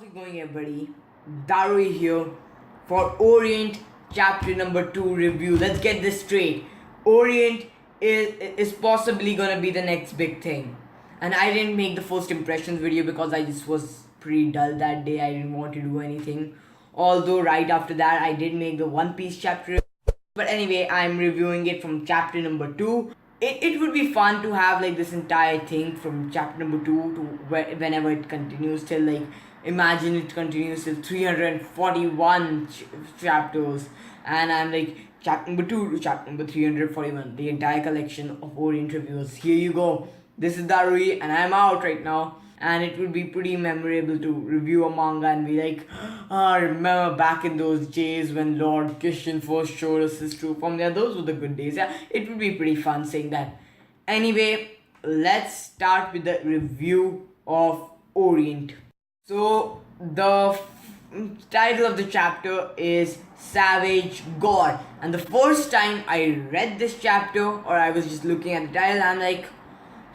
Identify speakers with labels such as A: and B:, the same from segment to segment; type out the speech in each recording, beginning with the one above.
A: How's it going, everybody? Daruuii here for Orient chapter number 2 review. Let's get this straight. Orient is possibly gonna be the next big thing. And I didn't make the first impressions video because I just was pretty dull that day. I didn't want to do anything. Although, right after that, I did make the One Piece chapter. But anyway, I'm reviewing it from chapter number 2. It would be fun to have like this entire thing from chapter number 2 to whenever it continues till like imagine it continues till 341 chapters, and I'm like chapter number 2 to chapter number 341, the entire collection of Orient reviews. Here you go. This is Daruuii and I'm out right now, and it would be pretty memorable to review a manga and be like, I remember back in those days when Lord KISHIN first showed us his true form. Yeah, those were the good days. Yeah, it would be pretty fun saying that. Anyway, let's start with the review of Orient. So, the title of the chapter is Savage God. And the first time I read this chapter, or I was just looking at the title, I'm like,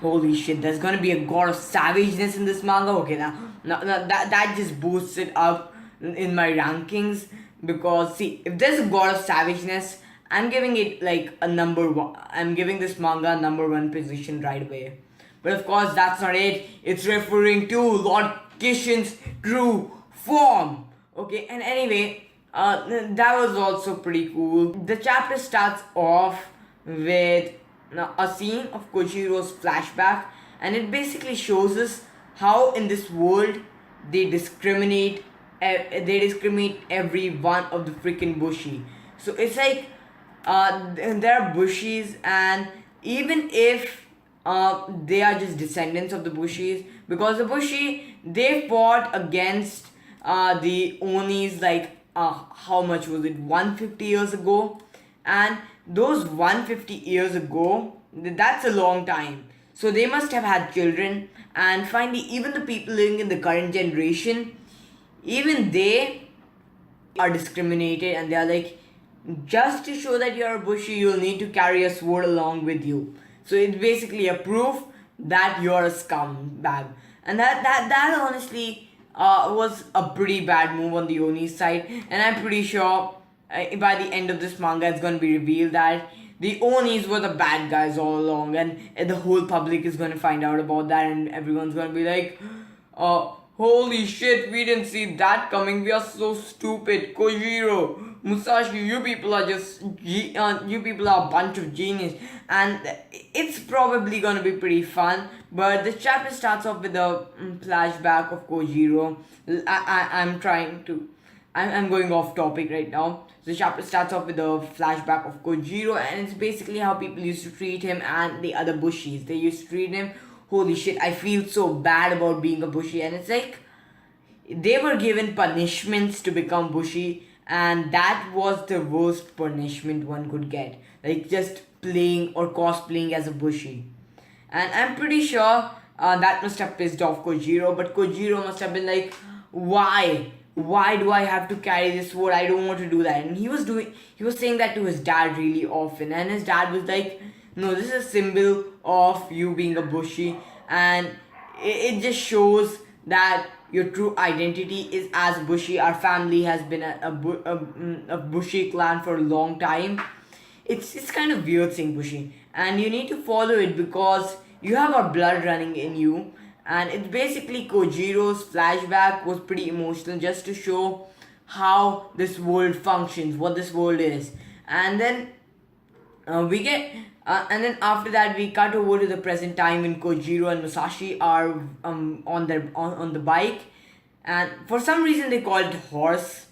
A: holy shit, there's gonna be a god of savageness in this manga. Okay, now that just boosts it up in my rankings, because see, if there's a god of savageness, I'm giving it like a number one. I'm giving this manga a number one position right away. But of course, that's not it. It's referring to Lord Kishin's true form. Okay, and anyway, that was also pretty cool. The chapter starts off with a scene of Kojiro's flashback, and it basically shows us how in this world they discriminate every one of the freaking Bushi. So it's like there are Bushis, and even if they are just descendants of the Bushis, because the Bushi, they fought against the Onis like how much was it, 150 years ago, and those 150 years ago, that's a long time. So they must have had children, and finally even the people living in the current generation, even they are discriminated, and they are like, just to show that you're a Bushi, you'll need to carry a sword along with you. So it's basically a proof that you're a scumbag. And that honestly was a pretty bad move on the Oni side, and I'm pretty sure by the end of this manga it's going to be revealed that the Onis were the bad guys all along, and the whole public is going to find out about that, and everyone's going to be like, holy shit, we didn't see that coming, we are so stupid. Kojiro, Musashi, you people are you people are a bunch of genius. And it's probably gonna be pretty fun. But the chapter starts off with a flashback of Kojiro. I'm going off topic right now. So the chapter starts off with a flashback of Kojiro, and it's basically how people used to treat him and the other Bushis. They used to treat him, holy shit, I feel so bad about being a Bushi. And it's like, they were given punishments to become Bushi, and that was the worst punishment one could get. Like just playing or cosplaying as a Bushi. And I'm pretty sure that must have pissed off Kojiro, but Kojiro must have been like, why? Why do I have to carry this sword? I don't want to do that. And he was saying that to his dad really often, and his dad was like, no, this is a symbol of you being a Bushi, and it just shows that your true identity is as Bushi. Our family has been a Bushi clan for a long time. It's kind of weird saying Bushi, and you need to follow it because you have our blood running in you. And it's basically Kojiro's flashback was pretty emotional, just to show how this world functions, what this world is. And then and then after that we cut over to the present time when Kojiro and Musashi are on the bike, and for some reason they call it horse,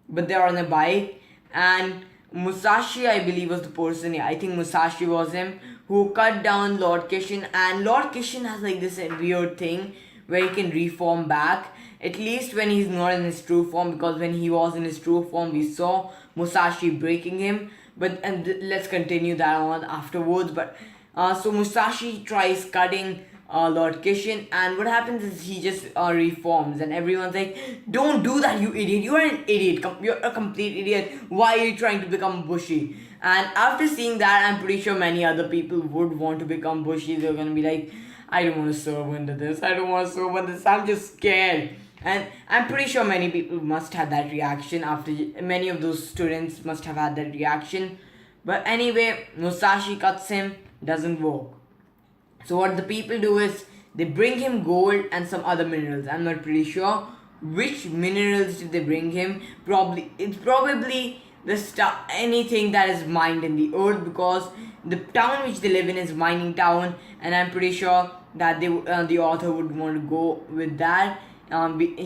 A: but they're on a bike. And Musashi, I believe, was the person. Yeah, I think Musashi was him who cut down Lord Kishin, and Lord Kishin has like this weird thing where he can reform back, at least when he's not in his true form, because when he was in his true form we saw Musashi breaking him. But let's continue that on afterwards. But so Musashi tries cutting Lord Kishin, and what happens is he just reforms, and everyone's like, don't do that, you idiot, you are an idiot, you're a complete idiot, why are you trying to become Bushi? And after seeing that, I'm pretty sure many other people would want to become Bushi. They're gonna be like, I don't want to serve under this, I'm just scared. And I'm pretty sure many people must have that reaction after many of those students must have had that reaction. But anyway, Musashi cuts him, doesn't work. So what the people do is they bring him gold and some other minerals. I'm not pretty sure which minerals did they bring him. Probably it's probably the stuff anything that is mined in the earth, because the town which they live in is mining town, and I'm pretty sure that the author would want to go with that.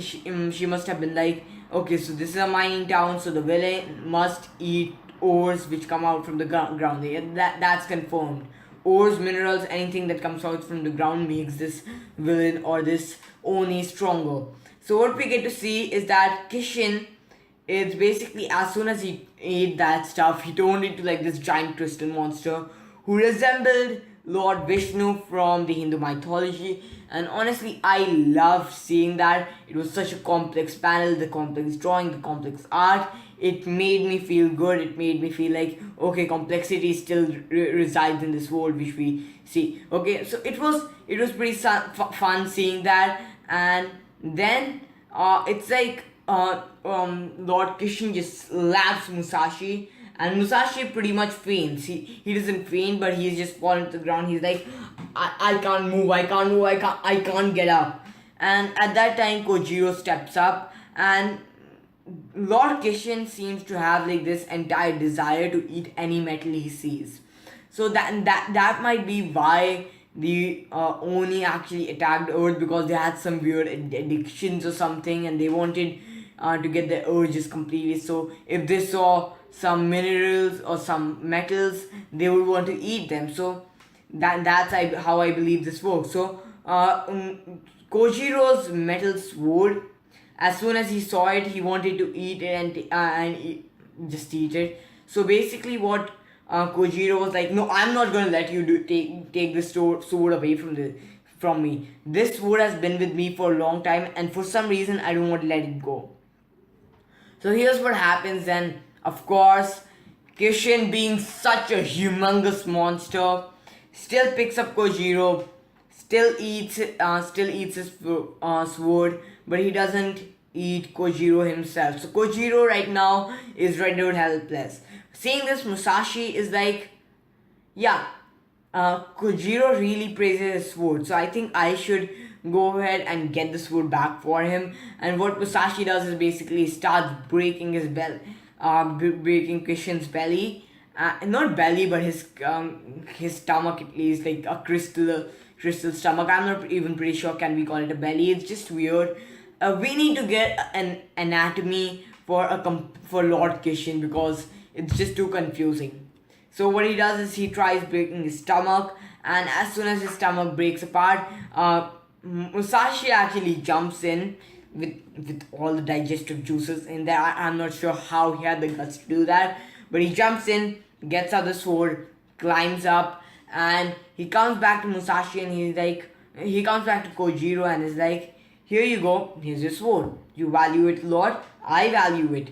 A: She must have been like, okay, so this is a mining town, so the villain must eat ores which come out from the ground. That's confirmed. Ores, minerals, anything that comes out from the ground makes this villain or this Oni stronger. So what we get to see is that Kishin is basically, as soon as he ate that stuff, he turned into like this giant crystal monster who resembled Lord Vishnu from the Hindu mythology. And honestly, I loved seeing that. It was such a complex panel, the complex drawing, the complex art. It made me feel good. It made me feel like, okay, complexity still resides in this world which we see. Okay, so it was pretty fun seeing that. And then it's like Lord Kishin just slaps Musashi, and Musashi pretty much faints. He doesn't faint, but he's just falling to the ground. He's like, I can't move, I can't get up. And at that time, Kojiro steps up, and Lord Kishin seems to have like this entire desire to eat any metal he sees. So that might be why the Oni actually attacked Earth, because they had some weird addictions or something, and they wanted to get their urges completely. So if they saw some minerals or some metals, they would want to eat them. So that's how I believe this works. So Kojiro's metal sword, as soon as he saw it, he wanted to eat it and just eat it. So basically what Kojiro was like, no, I'm not gonna let you take the sword away from me. This sword has been with me for a long time, and for some reason I don't want to let it go. So here's what happens then. Of course, Kishin, being such a humongous monster, still picks up Kojiro, still eats his sword, but he doesn't eat Kojiro himself. So Kojiro right now is rendered helpless. Seeing this, Musashi is like, yeah, Kojiro really praises his sword, so I think I should go ahead and get the sword back for him. And what Musashi does is basically starts breaking his breaking Kishin's belly, not belly, but his stomach at least, like a crystal stomach. I'm not even pretty sure can we call it a belly. It's just weird. We need to get an anatomy for Lord Kishin, because it's just too confusing. So what he does is he tries breaking his stomach, and as soon as his stomach breaks apart, Musashi actually jumps in with all the digestive juices in there. I'm not sure how he had the guts to do that, but he jumps in, gets out the sword, climbs up, and he comes back to Musashi, and he comes back to Kojiro and is like, here you go, here's your sword. You value it a lot, I value it.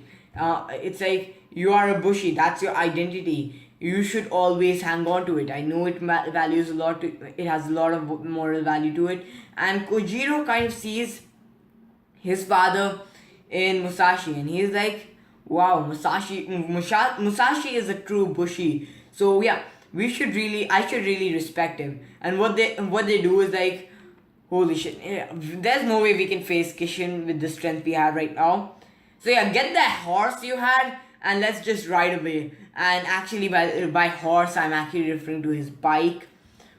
A: It's like, you are a Bushi, that's your identity. You should always hang on to it. I know it values a lot. It has a lot of moral value to it. And Kojiro kind of sees his father in Musashi, and he's like, wow, Musashi is a true Bushi. So yeah, I should really respect him. And what they do is like, holy shit, there's no way we can face Kishin with the strength we have right now. So yeah, get that horse you had and let's just ride away. And actually by horse, I'm actually referring to his bike,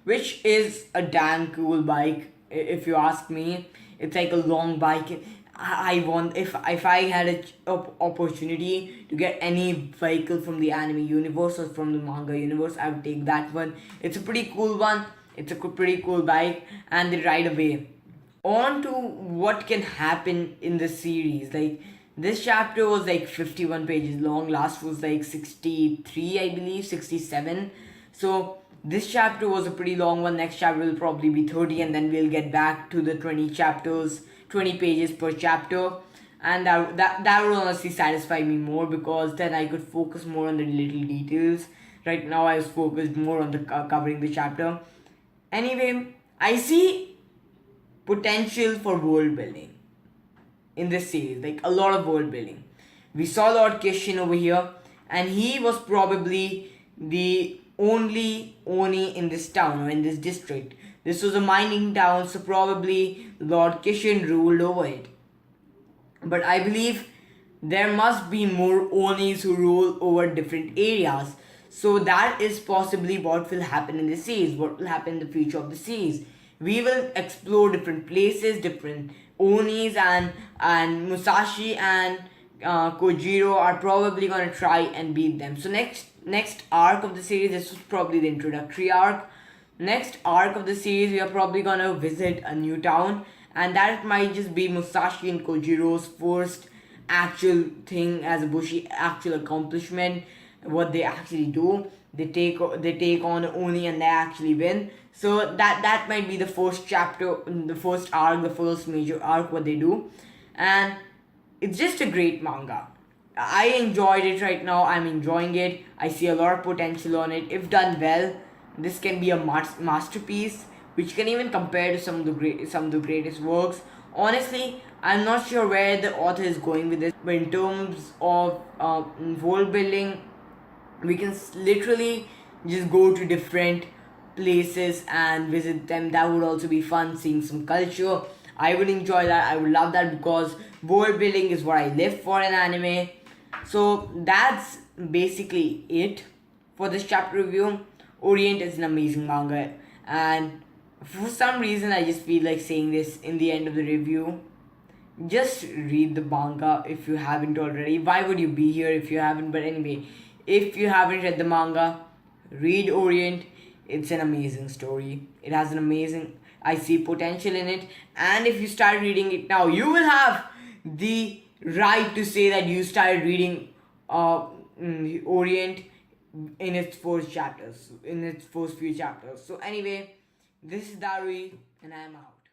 A: which is a damn cool bike if you ask me. It's like a long bike. I want, if I had an opportunity to get any vehicle from the anime universe or from the manga universe, I would take that one. It's a pretty cool one. It's a pretty cool bike, and they ride away. On to what can happen in the series. Like, this chapter was like 51 pages long. Last was like 63, I believe, 67. So this chapter was a pretty long one. Next chapter will probably be 30, and then we'll get back to the 20 pages per chapter. And that would honestly satisfy me more, because then I could focus more on the little details. Right now I was focused more on the covering the chapter. Anyway, I see potential for world building. in this series, like a lot of world building. We saw Lord Kishin over here, and he was probably the only Oni in this town or in this district. This was a mining town, so probably Lord Kishin ruled over it. But I believe there must be more Onis who rule over different areas. So that is possibly what will happen in the series, what will happen in the future of the series. We will explore different places, different Onis, and Musashi and Kojiro are probably gonna try and beat them. So next arc of the series, this was probably the introductory arc. Next arc of the series, we are probably gonna visit a new town, and that might just be Musashi and Kojiro's first actual thing as a Bushi actual accomplishment. What they actually do, they take on Oni and they actually win. So that might be the first chapter, the first arc, the first major arc what they do, and it's just a great manga. I enjoyed it right now. I'm enjoying it. I see a lot of potential on it. If done well, this can be a masterpiece, which can even compare to some of the greatest works. Honestly, I'm not sure where the author is going with this, but in terms of world building, we can literally just go to different places and visit them. That would also be fun, seeing some culture. I would enjoy that. I would love that because world building is what I live for in anime. So that's basically it for this chapter review. Orient is an amazing manga, and for some reason I just feel like saying this in the end of the review. Just read the manga if you haven't already. Why would you be here if you haven't? But anyway, if you haven't read the manga, read Orient. It's an amazing story. It has an amazing, I see potential in it. And if you start reading it now, you will have the right to say that you started reading Orient in its first chapters, in its first few chapters. So anyway, this is Daruuii, and I'm out.